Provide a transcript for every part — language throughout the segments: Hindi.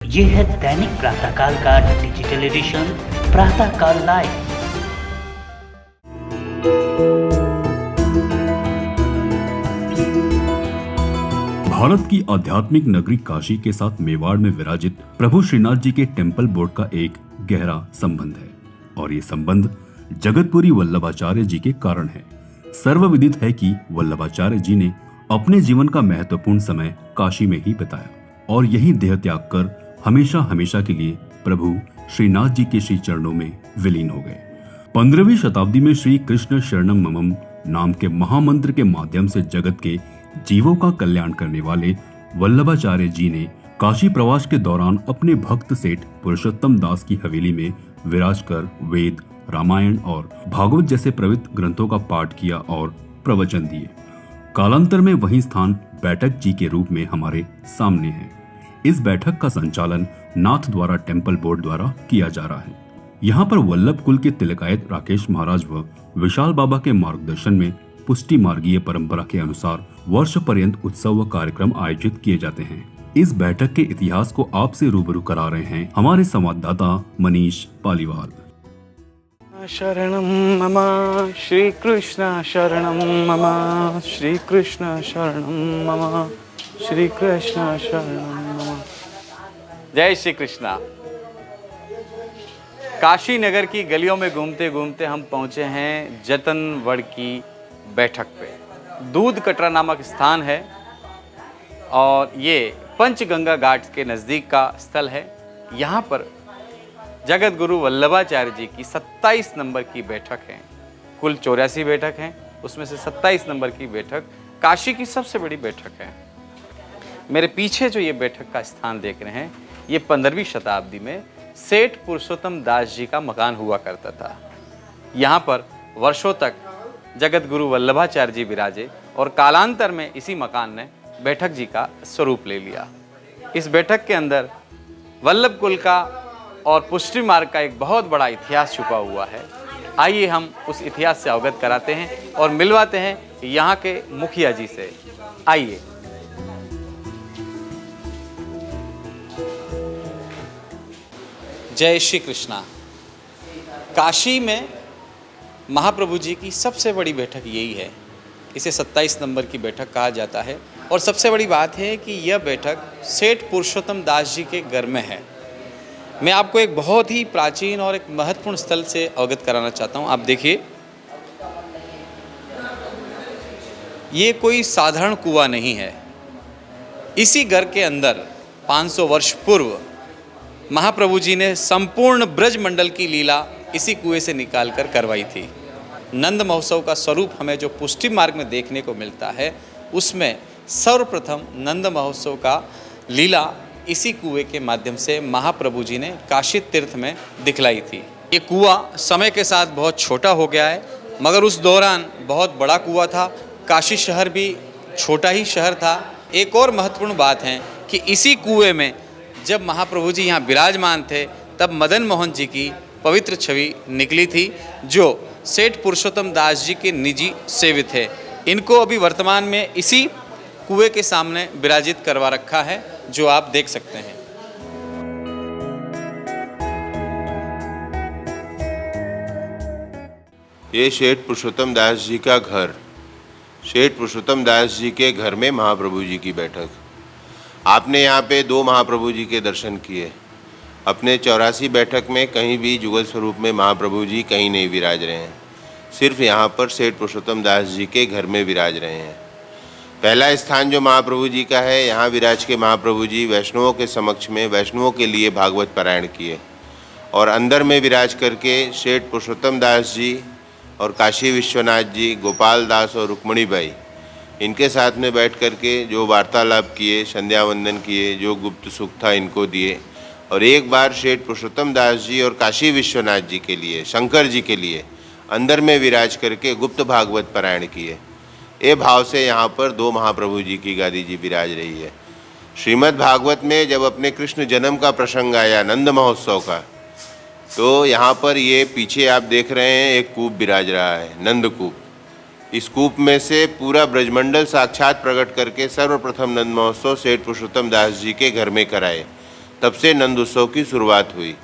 ये है दैनिक प्रातःकाल का डिजिटल एडिशन प्रातःकाल लाइव। भारत की आध्यात्मिक नगरी काशी के साथ मेवाड़ में विराजित प्रभु श्रीनाथ जी के टेम्पल बोर्ड का एक गहरा संबंध है और ये संबंध जगतपुरी वल्लभाचार्य जी के कारण है। सर्वविदित है कि वल्लभाचार्य जी ने अपने जीवन का महत्वपूर्ण समय काशी में ही बिताया और यही देह त्याग कर हमेशा हमेशा के लिए प्रभु श्रीनाथ जी के श्री चरणों में विलीन हो गए। 15वीं शताब्दी में श्री कृष्ण शरणम ममम नाम के महामंत्र के माध्यम से जगत के जीवों का कल्याण करने वाले वल्लभाचार्य जी ने काशी प्रवास के दौरान अपने भक्त सेठ पुरुषोत्तम दास की हवेली में विराज कर वेद, रामायण और भागवत जैसे पवित्र ग्रंथों का पाठ किया और प्रवचन दिए। कालांतर में वही स्थान बैठक जी के रूप में हमारे सामने है। इस बैठक का संचालन नाथ द्वारा टेम्पल बोर्ड द्वारा किया जा रहा है। यहाँ पर वल्लभ कुल के तिलकायत राकेश महाराज व विशाल बाबा के मार्गदर्शन में पुष्टि मार्गीय परंपरा के अनुसार वर्ष पर्यंत उत्सव व कार्यक्रम आयोजित किए जाते हैं। इस बैठक के इतिहास को आपसे रूबरू करा रहे हैं हमारे संवाददाता मनीष पालीवाल। शरणं मम श्री कृष्ण शरणं मम श्री कृष्ण शरणं मम श्री कृष्ण शरणं मम। जय श्री कृष्णा। काशी नगर की गलियों में घूमते घूमते हम पहुंचे हैं जतनगढ़ की बैठक पे। दूध कटरा नामक स्थान है और ये पंचगंगा घाट के नज़दीक का स्थल है। यहाँ पर जगत गुरु वल्लभाचार्य जी की 27 नंबर की बैठक है। कुल 84 बैठक हैं, उसमें से 27 नंबर की बैठक काशी की सबसे बड़ी बैठक है। मेरे पीछे जो ये बैठक का स्थान देख रहे हैं, ये 15वीं शताब्दी में सेठ पुरुषोत्तम दास जी का मकान हुआ करता था। यहाँ पर वर्षों तक जगत गुरु वल्लभाचार्य जी विराजे और कालांतर में इसी मकान ने बैठक जी का स्वरूप ले लिया। इस बैठक के अंदर वल्लभ कुल का और पुष्टि मार्ग का एक बहुत बड़ा इतिहास छुपा हुआ है। आइए हम उस इतिहास से अवगत कराते हैं और मिलवाते हैं यहाँ के मुखिया जी से। आइए। जय श्री कृष्णा। काशी में महाप्रभु जी की सबसे बड़ी बैठक यही है। इसे 27 नंबर की बैठक कहा जाता है और सबसे बड़ी बात है कि यह बैठक सेठ पुरुषोत्तम दास जी के घर में है। मैं आपको एक बहुत ही प्राचीन और एक महत्वपूर्ण स्थल से अवगत कराना चाहता हूँ। आप देखिए, ये कोई साधारण कुआं नहीं है। इसी घर के अंदर 500 वर्ष पूर्व महाप्रभु जी ने संपूर्ण ब्रज मंडल की लीला इसी कुएं से निकालकर करवाई थी। नंद महोत्सव का स्वरूप हमें जो पुष्टि मार्ग में देखने को मिलता है, उसमें सर्वप्रथम नंद महोत्सव का लीला इसी कुएं के माध्यम से महाप्रभु जी ने काशी तीर्थ में दिखलाई थी। ये कुआं समय के साथ बहुत छोटा हो गया है, मगर उस दौरान बहुत बड़ा कुआं था। काशी शहर भी छोटा ही शहर था। एक और महत्वपूर्ण बात है कि इसी कुएं में जब महाप्रभु जी यहाँ विराजमान थे, तब मदन मोहन जी की पवित्र छवि निकली थी, जो सेठ पुरुषोत्तम दास जी के निजी सेवित थे। इनको अभी वर्तमान में इसी कुएं के सामने विराजित करवा रखा है, जो आप देख सकते हैं। ये सेठ पुरुषोत्तम दास जी का घर। सेठ पुरुषोत्तम दास जी के घर में महाप्रभु जी की बैठक। आपने यहाँ पे 2 महाप्रभु जी के दर्शन किए। अपने 84 बैठक में कहीं भी जुगल स्वरूप में महाप्रभु जी कहीं नहीं विराज रहे हैं, सिर्फ यहाँ पर सेठ पुरुषोत्तम दास जी के घर में विराज रहे हैं। पहला स्थान जो महाप्रभु जी का है, यहाँ विराज के महाप्रभु जी वैष्णवों के समक्ष में वैष्णवों के लिए भागवत पारायण किए और अंदर में विराज करके सेठ पुरुषोत्तम दास जी और काशी विश्वनाथ जी, गोपाल दास और रुक्मणी बाई, इनके साथ में बैठ करके जो वार्तालाप किए, संध्या वंदन किए, जो गुप्त सुख था इनको दिए और एक बार सेठ पुरुषोत्तम दास जी और काशी विश्वनाथ जी के लिए, शंकर जी के लिए अंदर में विराज करके गुप्त भागवत पारायण किए। ये भाव से यहाँ पर 2 महाप्रभु जी की गादी जी विराज रही है। श्रीमद् भागवत में जब अपने कृष्ण जन्म का प्रसंग आया, नंद महोत्सव का, तो यहाँ पर ये पीछे आप देख रहे हैं एक कूप विराज रहा है, नंद कूप। इस कूप में से पूरा ब्रजमंडल साक्षात प्रकट करके सर्वप्रथम नंद महोत्सव सेठ पुरुषोत्तम दास जी के घर में कराए। तब से नंद उत्सव की शुरुआत हुई।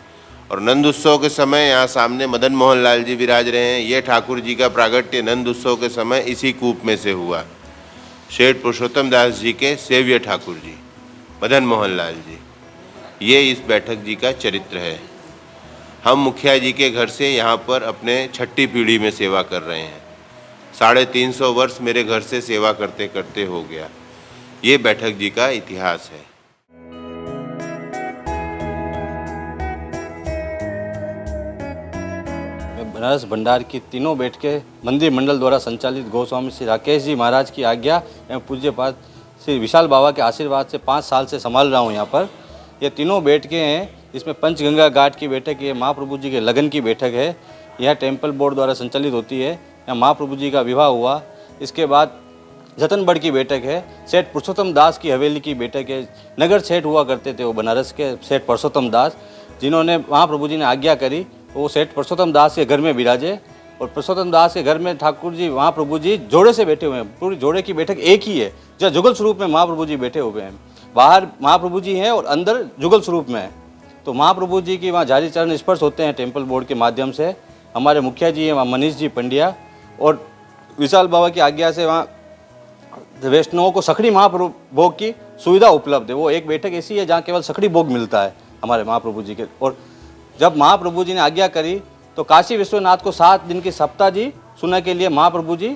और नंद उत्सव के समय यहाँ सामने मदन मोहन लाल जी विराज रहे हैं। ये ठाकुर जी का प्रागट्य नंद उत्सव के समय इसी कूप में से हुआ। सेठ पुरुषोत्तम दास जी के सेव्य ठाकुर जी मदन मोहन लाल जी, ये इस बैठक जी का चरित्र है। हम मुखिया जी के घर से यहाँ पर अपने 6ठी पीढ़ी में सेवा कर रहे हैं। 350 वर्ष मेरे घर से सेवा करते करते हो गया। ये बैठक जी का इतिहास है। बनारस भंडार की तीनों बैठकें मंदिर मंडल द्वारा संचालित गोस्वामी श्री राकेश जी महाराज की आज्ञा एवं पूज्यपाद श्री विशाल बाबा के आशीर्वाद से 5 साल से संभाल रहा हूँ। यहाँ पर ये तीनों बैठकें हैं। इसमें पंचगंगा घाट की बैठक, ये महाप्रभु जी के लगन की बैठक है। यह टेम्पल बोर्ड द्वारा संचालित होती है। यहाँ महाप्रभु जी का विवाह हुआ। इसके बाद जतनगढ़ की बैठक है। सेठ पुरुषोत्तम दास की हवेली की बैठक है। नगर सेठ हुआ करते थे वो बनारस के सेठ पुरुषोत्तम दास, जिन्होंने महाप्रभु जी ने आज्ञा करी वो सेठ पुरुषोत्तम दास के घर में विराजे। और पुरुषोत्तम दास के घर में ठाकुर जी महाप्रभु जी जोड़े से बैठे हुए हैं। पूरी जोड़े की बैठक एक ही है, जहाँ जुगल स्वरूप में महाप्रभु जी बैठे हुए हैं। बाहर महाप्रभु जी हैं और अंदर जुगल स्वरूप में है। तो महाप्रभु जी की वहाँ जारी चरण स्पर्श होते हैं टेम्पल बोर्ड के माध्यम से। हमारे मुखिया जी हैं वहाँ मनीष जी पंड्या, और विशाल बाबा की आज्ञा से वहाँ वैष्णवों को सखड़ी महाभोग की सुविधा उपलब्ध है। वो एक बैठक ऐसी है जहाँ केवल सखड़ी भोग मिलता है हमारे महाप्रभु जी के। और जब महाप्रभु जी ने आज्ञा करी तो काशी विश्वनाथ को 7 दिन की सप्ताह जी सुनने के लिए महाप्रभु जी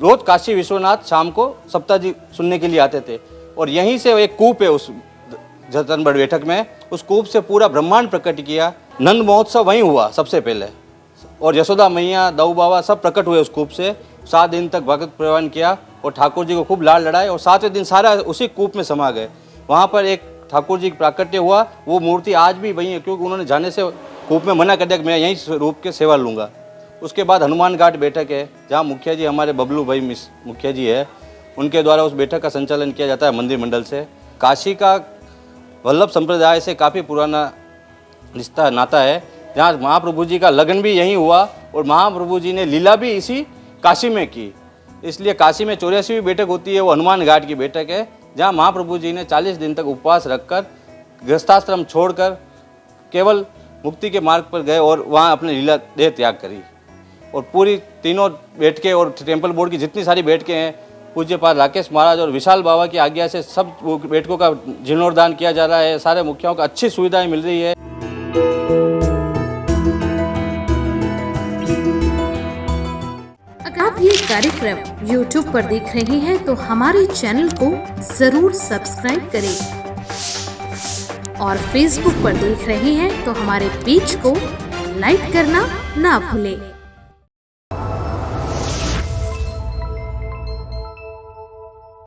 रोज काशी विश्वनाथ शाम को सप्ताह जी सुनने के लिए आते थे। और यहीं से एक कूप है उस जतनगढ़ बैठक में, उस कूप से पूरा ब्रह्मांड प्रकट किया। नंद महोत्सव वहीं हुआ सबसे पहले, और यशोदा मैया दाऊ बाबा सब प्रकट हुए उस कूप से। 7 दिन तक भगत प्रवान किया और ठाकुर जी को खूब लाड़ लड़ाए, और 7वें दिन सारा उसी कूप में समा गए। वहाँ पर एक ठाकुर जी प्राकट्य हुआ। वो मूर्ति आज भी वहीं है, क्योंकि उन्होंने जाने से कूप में मना कर दिया कि मैं यहीं रूप के सेवा लूँगा। उसके बाद हनुमान घाट बैठक है, जहाँ मुखिया जी हमारे बबलू भाई मुखिया जी है, उनके द्वारा उस बैठक का संचालन किया जाता है मंदिर मंडल से। काशी का वल्लभ संप्रदाय से काफ़ी पुराना रिश्ता नाता है, जहाँ महाप्रभु जी का लगन भी यहीं हुआ और महाप्रभु जी ने लीला भी इसी काशी में की। इसलिए काशी में 84वीं बैठक होती है, वो हनुमान घाट की बैठक है, जहाँ महाप्रभु जी ने 40 दिन तक उपवास रखकर गृहस्थाश्रम छोड़कर केवल मुक्ति के मार्ग पर गए और वहाँ अपने लीला देह त्याग करी। और पूरी तीनों बैठकें और टेम्पल बोर्ड की जितनी सारी बैठकें हैं, पूज्यपाद राकेश महाराज और विशाल बाबा की आज्ञा से सब बैठकों का जीर्णोद्धार किया जा रहा है। सारे मुखियाओं को अच्छी सुविधाएं मिल रही है। अगर आप ये कार्यक्रम YouTube पर देख रहे हैं तो हमारे चैनल को जरूर सब्सक्राइब करें, और Facebook पर देख रहे हैं तो हमारे पेज को लाइक करना ना भूलें।